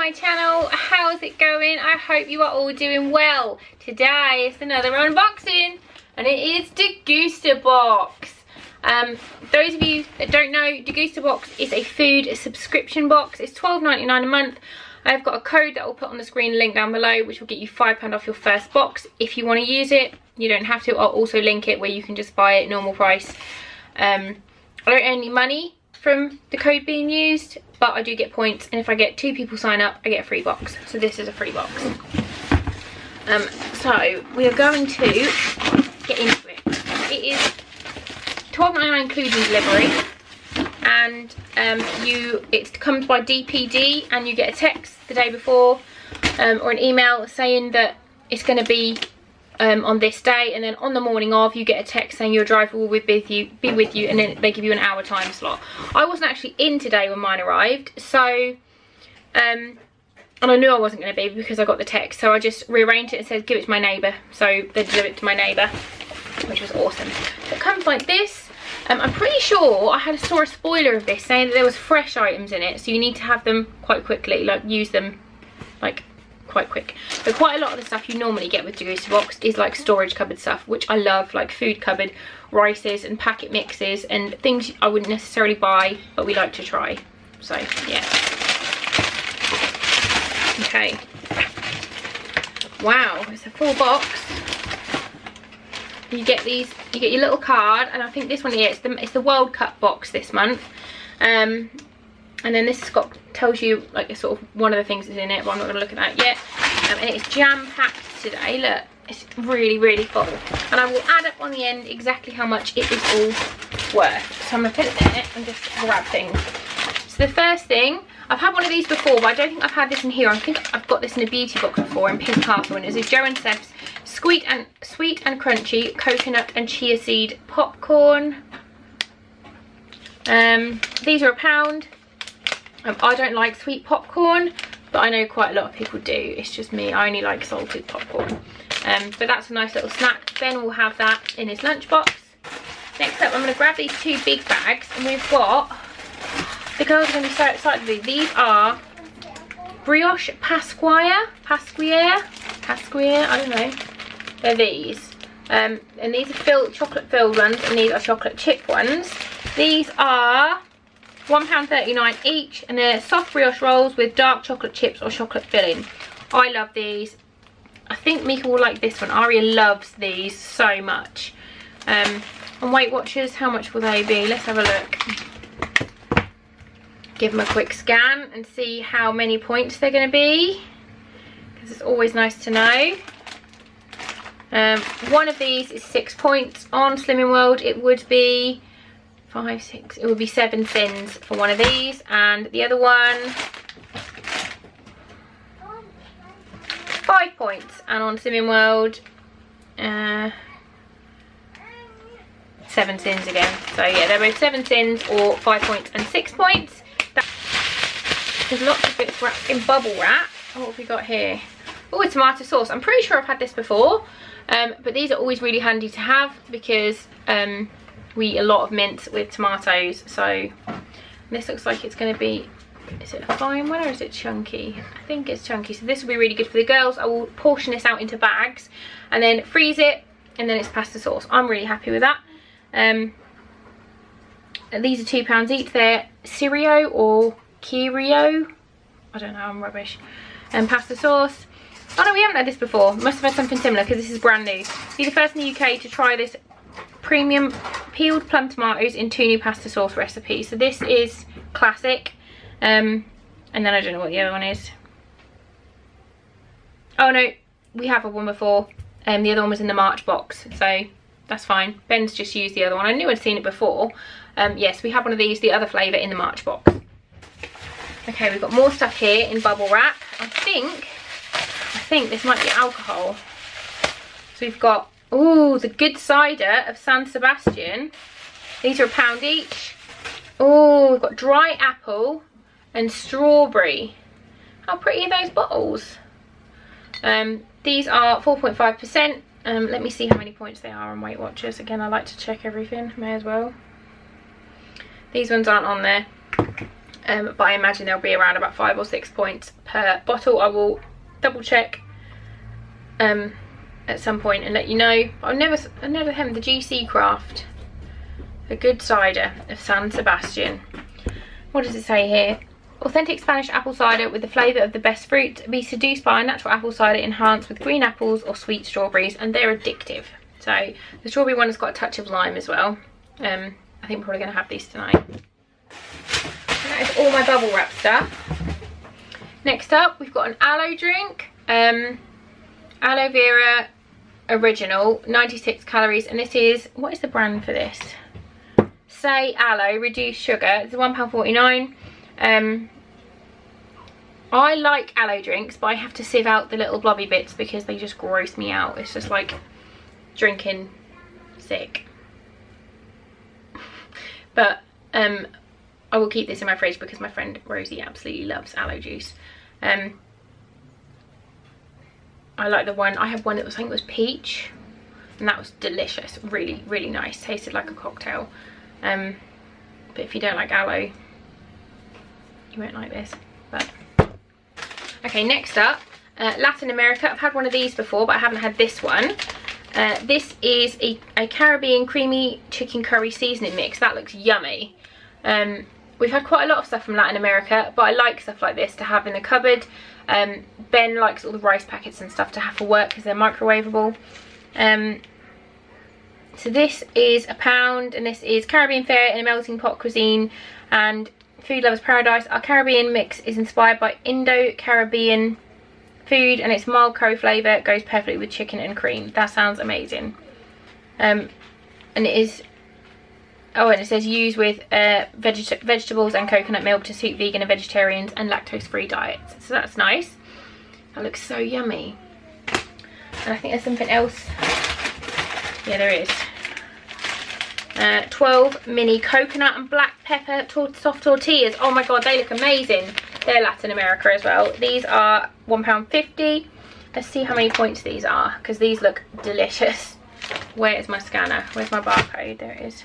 my channel. How's it going? I hope you are all doing well. Today is another unboxing and it is Degustabox. Those of you that don't know, Degustabox is a food subscription box. It's £12.99 a month. I've got a code that I'll put on the screen, link down below, which will get you £5 off your first box. If you want to use it, you don't have to. I'll also link it where you can just buy it normal price. I don't earn any money from the code being used, but I do get points, and if I get 2 people sign up, I get a free box. So this is a free box. So we are going to get into it. It is £12.99 including delivery, and it comes by DPD, and you get a text the day before or an email saying that it's going to be on this day, and then on the morning of you get a text saying your driver will be with you, and then they give you an hour time slot. I wasn't actually in today when mine arrived, so and I knew I wasn't going to be because I got the text, so I just rearranged it and said give it to my neighbour. So they did it to my neighbour, which was awesome. So it comes like this. I'm pretty sure I saw a spoiler of this saying that there was fresh items in it, so you need to have them quite quickly, like use them like quite quick. But quite a lot of the stuff you normally get with Degustabox is like storage cupboard stuff, which I love, like food cupboard, rices and packet mixes and things I wouldn't necessarily buy, but we like to try. So yeah. Okay. Wow, it's a full box. You get these, you get your little card, and I think this one here, it's the World Cup box this month. And then this has tells you like a sort of one of the things that's in it, but I'm not going to look at that yet. And it's jam packed today. Look, it's really, really full. And I will add up on the end exactly how much it is all worth. So I'm going to put it there and just grab things. So the first thing, I've had one of these before, but I don't think I've had this in here. I think I've got this in a beauty box before in Pink Castle, and it's a Joe and Seth's sweet and crunchy coconut and chia seed popcorn. These are £1. I don't like sweet popcorn, but I know quite a lot of people do. It's just me, I only like salted popcorn. But that's a nice little snack. Ben will have that in his lunchbox. Next up, I'm going to grab these 2 big bags, and we've got, the girls are going to be so excited with these. These are Brioche Pasquier, I don't know. They're these. And these are chocolate filled ones, and these are chocolate chip ones. These are £1.39 each, and they're soft brioche rolls with dark chocolate chips or chocolate filling. I love these. I think Mika will like this one. Aria loves these so much. And Weight Watchers, how much will they be? Let's have a look. Give them a quick scan and see how many points they're going to be, because it's always nice to know. One of these is 6 points. On Slimming World it would be 5, 6, it would be 7 thins for one of these, and the other one 5 points, and on Slimming World 7 thins again. So yeah, they're both 7 thins or 5 points and 6 points. There's lots of bits wrapped in bubble wrap. What have we got here? Oh, a tomato sauce. I'm pretty sure I've had this before, but these are always really handy to have because we eat a lot of mince with tomatoes. So this looks like it's going to be, is it a fine one or is it chunky? I think it's chunky, so this will be really good for the girls. I will portion this out into bags and then freeze it, and then it's pasta sauce. I'm really happy with that. These are £2 each. They're Cirio or Kirio, I don't know, I'm rubbish. And pasta sauce. Oh no, we haven't had this before. Must have had something similar because this is brand new. Be the first in the UK to try this premium peeled plum tomatoes in 2 new pasta sauce recipes. So this is classic, and then I don't know what the other one is. Oh no, we have had one before, and the other one was in the March box, so that's fine. Ben's just used the other one. I knew I'd seen it before. Yes, we have one of these, the other flavour, in the March box. Okay, we've got more stuff here in bubble wrap. I think this might be alcohol. So we've got, ooh, the good cider of San Sebastian. These are £1 each. Oh, we've got dry apple and strawberry. How pretty are those bottles? These are 4.5%. Let me see how many points they are on Weight Watchers. Again, I like to check everything, may as well. These ones aren't on there. but I imagine there'll be around about 5 or 6 points per bottle. I will double check at some point and let you know. I've never had the GC Craft, a good cider of San Sebastian. What does it say here? Authentic Spanish apple cider with the flavour of the best fruit. Be seduced by a natural apple cider enhanced with green apples or sweet strawberries, and they're addictive. So the strawberry one has got a touch of lime as well. I think we're probably going to have these tonight. And that is all my bubble wrap stuff. Next up, we've got an aloe drink. Aloe vera original, 96 calories, and this is, what is the brand for this? Say Aloe reduced sugar. It's £1.49. I like aloe drinks, but I have to sieve out the little blobby bits because they just gross me out. It's just like drinking sick. But I will keep this in my fridge because my friend Rosie absolutely loves aloe juice. I like the one, I had one that was, I think it was peach, and that was delicious. Really, really nice. Tasted like a cocktail. But if you don't like aloe, you won't like this. But okay, next up, Latin America. I've had one of these before, but I haven't had this one. This is a Caribbean creamy chicken curry seasoning mix. That looks yummy. We've had quite a lot of stuff from Latin America, but I like stuff like this to have in the cupboard. Ben likes all the rice packets and stuff to have for work because they're microwavable. So this is £1, and this is Caribbean fare in a melting pot cuisine and food lovers paradise. Our Caribbean mix is inspired by Indo-Caribbean food, and its mild curry flavour goes perfectly with chicken and cream. That sounds amazing. And it is, oh, and it says use with vegetables and coconut milk to suit vegan and vegetarians and lactose-free diets. So that's nice. That looks so yummy. And I think there's something else. Yeah, there is. 12 mini coconut and black pepper soft tortillas. Oh my god, they look amazing. They're Latin America as well. These are £1.50. Let's see how many points these are, because these look delicious. Where is my scanner? Where's my barcode? There it is.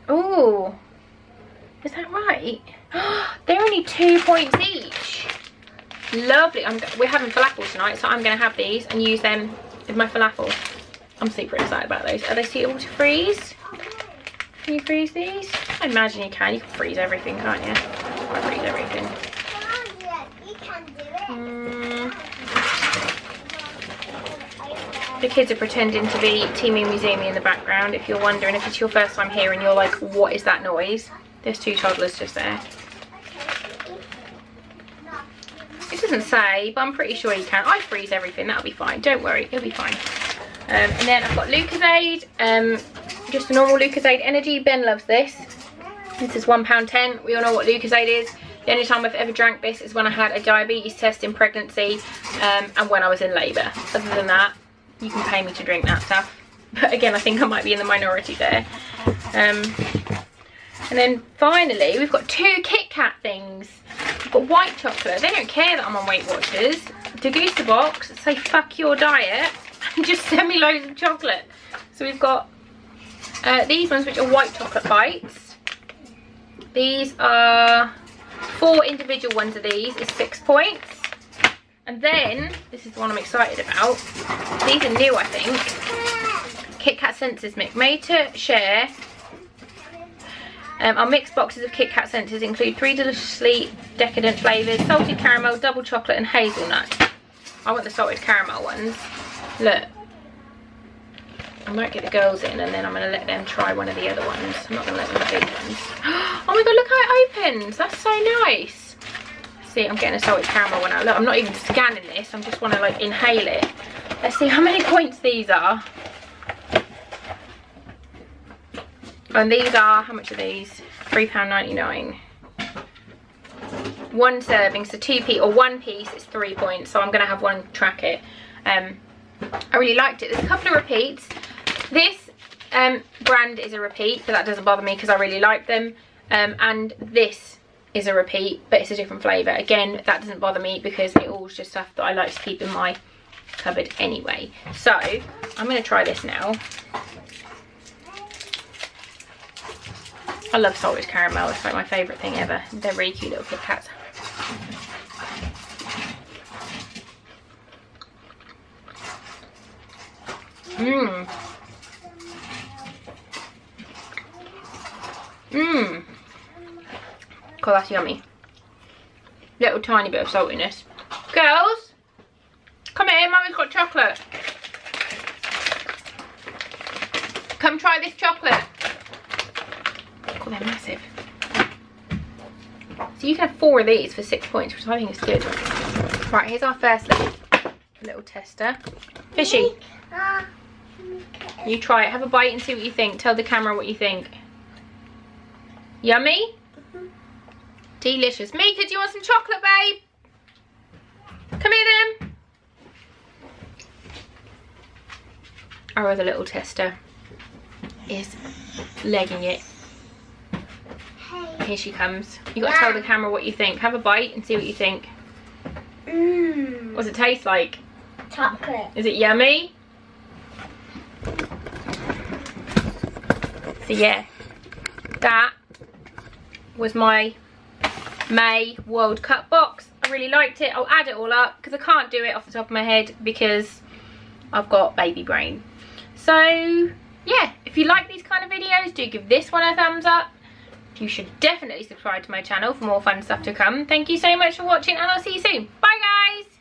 Oh, is that right? They're only 2 points each. Lovely. We're having falafel tonight, so I'm going to have these and use them with my falafel. I'm super excited about those. Are they suitable to freeze? Can you freeze these? I imagine you can. You can freeze everything, can't you? I freeze everything. The kids are pretending to be Teamy Muzumi in the background. If you're wondering, if it's your first time here and you're like, what is that noise? There's 2 toddlers just there. It doesn't say, but I'm pretty sure you can. I freeze everything. That'll be fine. Don't worry. It'll be fine. And then I've got Lucozade. Just a normal Lucozade Energy. Ben loves this. This is £1.10. We all know what Lucozade is. The only time I've ever drank this is when I had a diabetes test in pregnancy and when I was in labour. Other than that, you can pay me to drink that stuff. But again, I think I might be in the minority there. And then finally, we've got 2 Kit Kat things. We've got white chocolate. They don't care that I'm on Weight Watchers. Degustabox say fuck your diet and just send me loads of chocolate. So we've got these ones, which are white chocolate bites. These are 4 individual ones of these is 6 points. And then, this is the one I'm excited about. These are new, I think. Kit Kat Senses Mix. Made to share. Our mixed boxes of Kit Kat Senses include 3 deliciously decadent flavours: salted caramel, double chocolate and hazelnut. I want the salted caramel ones. Look. I might get the girls in and then I'm going to let them try one of the other ones. I'm not going to let them have big ones. Oh my god, look how it opens. That's so nice. See, I'm getting a salted caramel one out. Look, I'm not even scanning this. I just want to like inhale it. Let's see how many points these are. And these are, how much are these? £3.99. 1 serving, so 2 piece or 1 piece is 3 points. So I'm going to have one track it. I really liked it. There's a couple of repeats. This brand is a repeat, but that doesn't bother me because I really like them. And this is a repeat, but it's a different flavour. Again, that doesn't bother me because it all is just stuff that I like to keep in my cupboard anyway. So I'm going to try this now. I love salted caramel, it's like my favourite thing ever. They're really cute little Kit Kats. Mmm. Mmm. God, that's yummy. Little tiny bit of saltiness. Girls, come here, Mummy's got chocolate. Come try this chocolate. God, they're massive. So you can have 4 of these for 6 points, which I think is good. Right, here's our first little tester. Fishy. You try it, have a bite and see what you think. Tell the camera what you think. Yummy? Delicious. Mika, do you want some chocolate, babe? Come here then. Our other little tester is legging it. Here she comes. You got to tell the camera what you think. Have a bite and see what you think. Mmm. What does it taste like? Chocolate. Is it yummy? So yeah, that was my May World Cup box. I really liked it. I'll add it all up because I can't do it off the top of my head because I've got baby brain. So yeah, if you like these kind of videos, do give this one a thumbs up. You should definitely subscribe to my channel for more fun stuff to come. Thank you so much for watching and I'll see you soon. Bye guys!